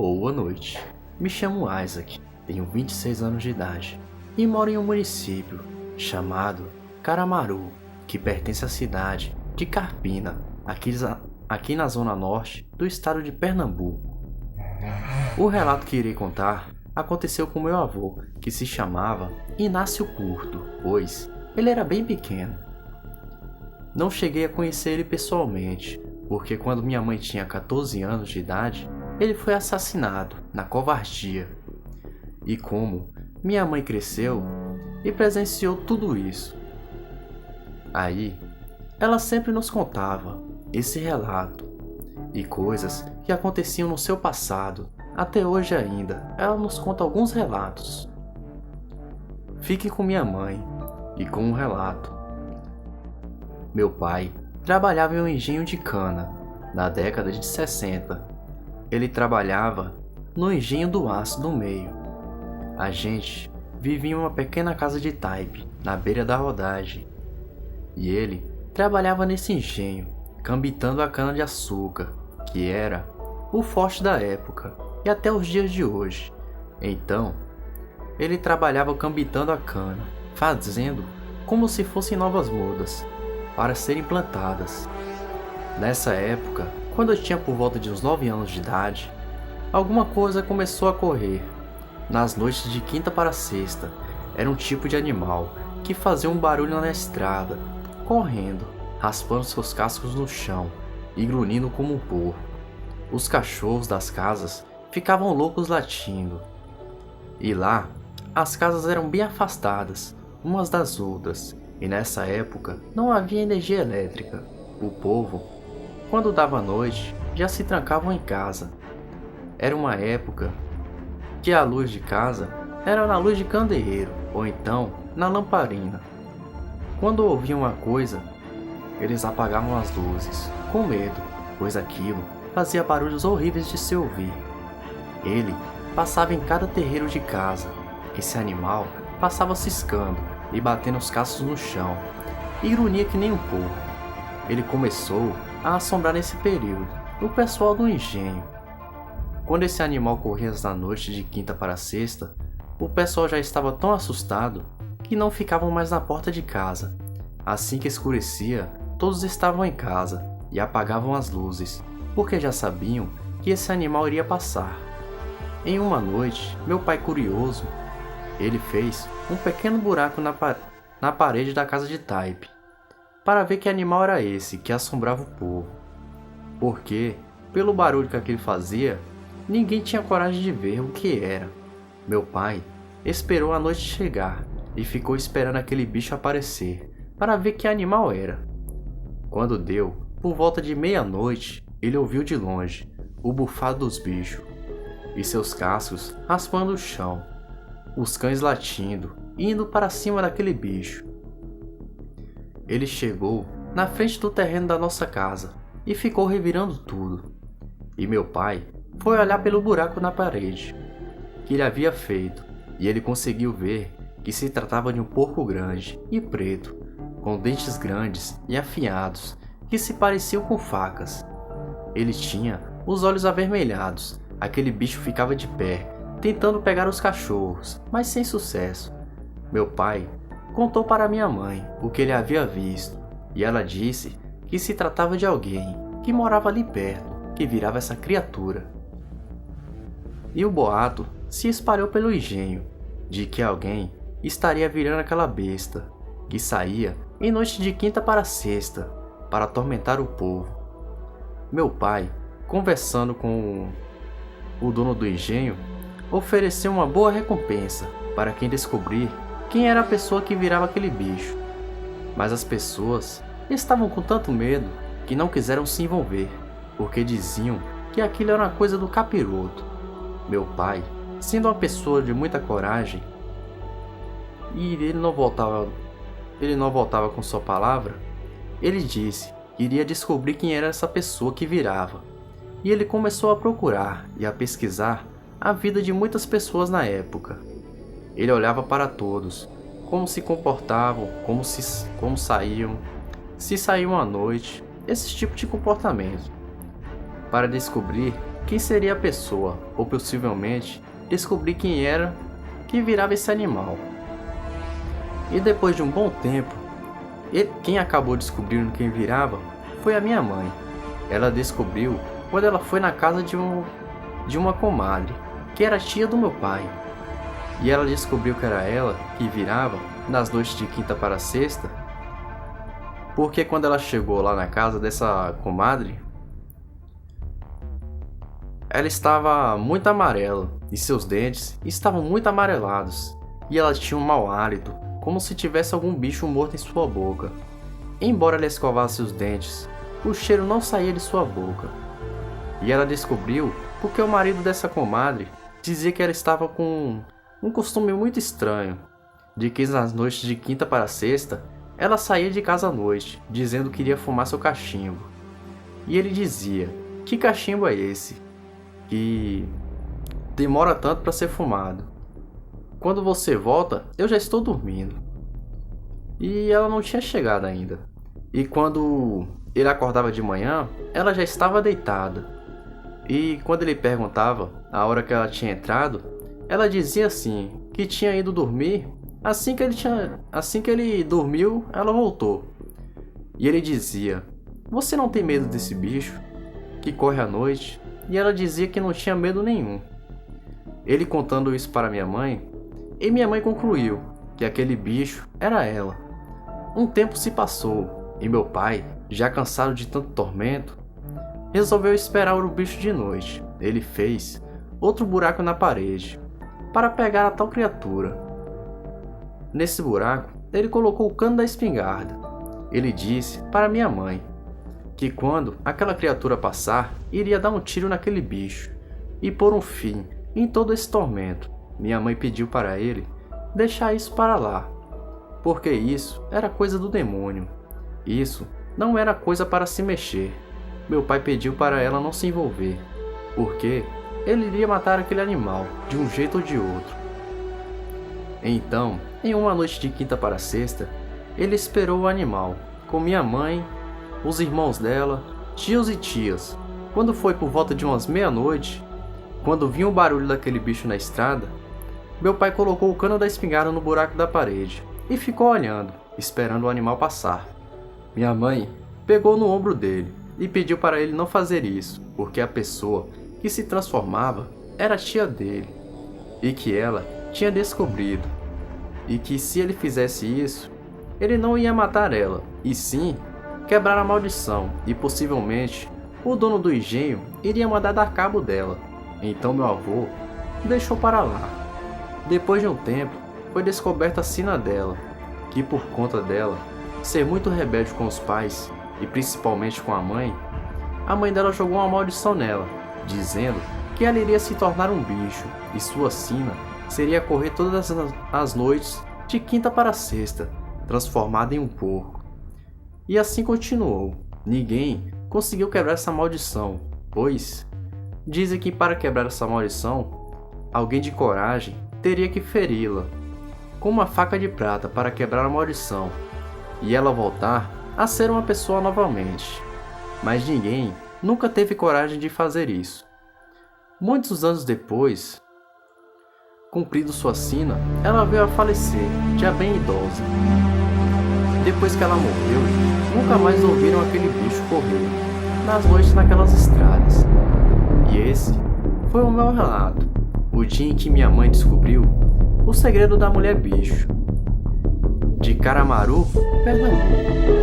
Boa noite. Me chamo Isaac, tenho 26 anos de idade e moro em um município chamado Caramaru, que pertence à cidade de Carpina, aqui na zona norte do estado de Pernambuco. O relato que irei contar aconteceu com meu avô, que se chamava Inácio Curto, pois ele era bem pequeno. Não cheguei a conhecer ele pessoalmente, porque quando minha mãe tinha 14 anos de idade, ele foi assassinado na covardia. E como minha mãe cresceu e presenciou tudo isso, aí ela sempre nos contava esse relato e coisas que aconteciam no seu passado. Até hoje ainda, ela nos conta alguns relatos. Fique com minha mãe e com um relato. Meu pai trabalhava em um engenho de cana na década de 60. Ele trabalhava no engenho do aço do meio. A gente vivia em uma pequena casa de taipe na beira da rodagem. E ele trabalhava nesse engenho, cambitando a cana-de-açúcar, que era o forte da época e até os dias de hoje. Então, ele trabalhava cambitando a cana, fazendo como se fossem novas mudas para serem plantadas. Nessa época, quando eu tinha por volta de uns 9 anos de idade, alguma coisa começou a correr. Nas noites de quinta para sexta, era um tipo de animal que fazia um barulho na estrada, correndo, raspando seus cascos no chão e grunhindo como um porco. Os cachorros das casas ficavam loucos latindo. E lá, as casas eram bem afastadas umas das outras, e nessa época não havia energia elétrica. O povo, quando dava noite, já se trancavam em casa. Era uma época que a luz de casa era na luz de candeeiro, ou então na lamparina. Quando ouviam uma coisa, eles apagavam as luzes, com medo, pois aquilo fazia barulhos horríveis de se ouvir. Ele passava em cada terreiro de casa. Esse animal passava ciscando e batendo os cascos no chão, e grunhia que nem um porco. Ele começou a assombrar nesse período o pessoal do engenho. Quando esse animal corria na noite de quinta para sexta, o pessoal já estava tão assustado que não ficavam mais na porta de casa. Assim que escurecia, todos estavam em casa e apagavam as luzes, porque já sabiam que esse animal iria passar. Em uma noite, meu pai curioso, ele fez um pequeno buraco na parede da casa de taipe, para ver que animal era esse que assombrava o povo. Porque, pelo barulho que aquele fazia, ninguém tinha coragem de ver o que era. Meu pai esperou a noite chegar e ficou esperando aquele bicho aparecer, para ver que animal era. Quando deu, por volta de meia-noite, ele ouviu de longe o bufado dos bichos e seus cascos raspando o chão, os cães latindo, indo para cima daquele bicho. Ele chegou na frente do terreno da nossa casa e ficou revirando tudo. E meu pai foi olhar pelo buraco na parede que ele havia feito, e ele conseguiu ver que se tratava de um porco grande e preto, com dentes grandes e afiados que se pareciam com facas. Ele tinha os olhos avermelhados. Aquele bicho ficava de pé, tentando pegar os cachorros, mas sem sucesso. Meu pai contou para minha mãe o que ele havia visto, e ela disse que se tratava de alguém que morava ali perto, que virava essa criatura. E o boato se espalhou pelo engenho, de que alguém estaria virando aquela besta, que saía em noite de quinta para sexta, para atormentar o povo. Meu pai, conversando com o dono do engenho, ofereceu uma boa recompensa para quem descobrir quem era a pessoa que virava aquele bicho. Mas as pessoas estavam com tanto medo que não quiseram se envolver, porque diziam que aquilo era uma coisa do capiroto. Meu pai, sendo uma pessoa de muita coragem, e ele não voltava com sua palavra, ele disse que iria descobrir quem era essa pessoa que virava. E ele começou a procurar e a pesquisar a vida de muitas pessoas na época. Ele olhava para todos, como se comportavam, como saíam, se saíam à noite, esse tipo de comportamento, para descobrir quem seria a pessoa, ou possivelmente descobrir quem era que virava esse animal. E depois de um bom tempo, quem acabou descobrindo quem virava foi a minha mãe. Ela descobriu quando ela foi na casa de uma comadre, que era tia do meu pai. E ela descobriu que era ela que virava nas noites de quinta para sexta, porque quando ela chegou lá na casa dessa comadre, ela estava muito amarela e seus dentes estavam muito amarelados, e ela tinha um mau hálito, como se tivesse algum bicho morto em sua boca. Embora ela escovasse os dentes, o cheiro não saía de sua boca. E ela descobriu porque o marido dessa comadre dizia que ela estava com um costume muito estranho, de que nas noites de quinta para sexta, ela saía de casa à noite, dizendo que iria fumar seu cachimbo. E ele dizia: "Que cachimbo é esse? Que demora tanto para ser fumado. Quando você volta, eu já estou dormindo." E ela não tinha chegado ainda. E quando ele acordava de manhã, ela já estava deitada. E quando ele perguntava a hora que ela tinha entrado, ela dizia assim, que tinha ido dormir. Assim que ele dormiu, ela voltou. E ele dizia: "Você não tem medo desse bicho que corre à noite?" E ela dizia que não tinha medo nenhum. Ele contando isso para minha mãe, e minha mãe concluiu que aquele bicho era ela. Um tempo se passou, e meu pai, já cansado de tanto tormento, resolveu esperar o bicho de noite. Ele fez outro buraco na parede, para pegar a tal criatura. Nesse buraco, ele colocou o cano da espingarda. Ele disse para minha mãe que quando aquela criatura passar, iria dar um tiro naquele bicho e pôr um fim em todo esse tormento. Minha mãe pediu para ele deixar isso para lá, porque isso era coisa do demônio. Isso não era coisa para se mexer. Meu pai pediu para ela não se envolver, porque ele iria matar aquele animal de um jeito ou de outro. Então, em uma noite de quinta para sexta, ele esperou o animal, com minha mãe, os irmãos dela, tios e tias. Quando foi por volta de umas meia-noite, quando vinha o barulho daquele bicho na estrada, meu pai colocou o cano da espingarda no buraco da parede e ficou olhando, esperando o animal passar. Minha mãe pegou no ombro dele e pediu para ele não fazer isso, porque a pessoa que se transformava era a tia dele, e que ela tinha descobrido, e que se ele fizesse isso, ele não ia matar ela, e sim quebrar a maldição, e possivelmente o dono do engenho iria mandar dar cabo dela. Então meu avô deixou para lá. Depois de um tempo, foi descoberta a sina dela, que por conta dela ser muito rebelde com os pais, e principalmente com a mãe dela jogou uma maldição nela, dizendo que ela iria se tornar um bicho, e sua sina seria correr todas as noites de quinta para sexta, transformada em um porco. E assim continuou. Ninguém conseguiu quebrar essa maldição, pois dizem que para quebrar essa maldição, alguém de coragem teria que feri-la com uma faca de prata para quebrar a maldição, e ela voltar a ser uma pessoa novamente. Mas ninguém nunca teve coragem de fazer isso. Muitos anos depois, cumprido sua sina, ela veio a falecer, já bem idosa. Depois que ela morreu, nunca mais ouviram aquele bicho correr nas noites naquelas estradas. E esse foi o meu relato, o dia em que minha mãe descobriu o segredo da mulher bicho, de Caramaru, Pernambuco.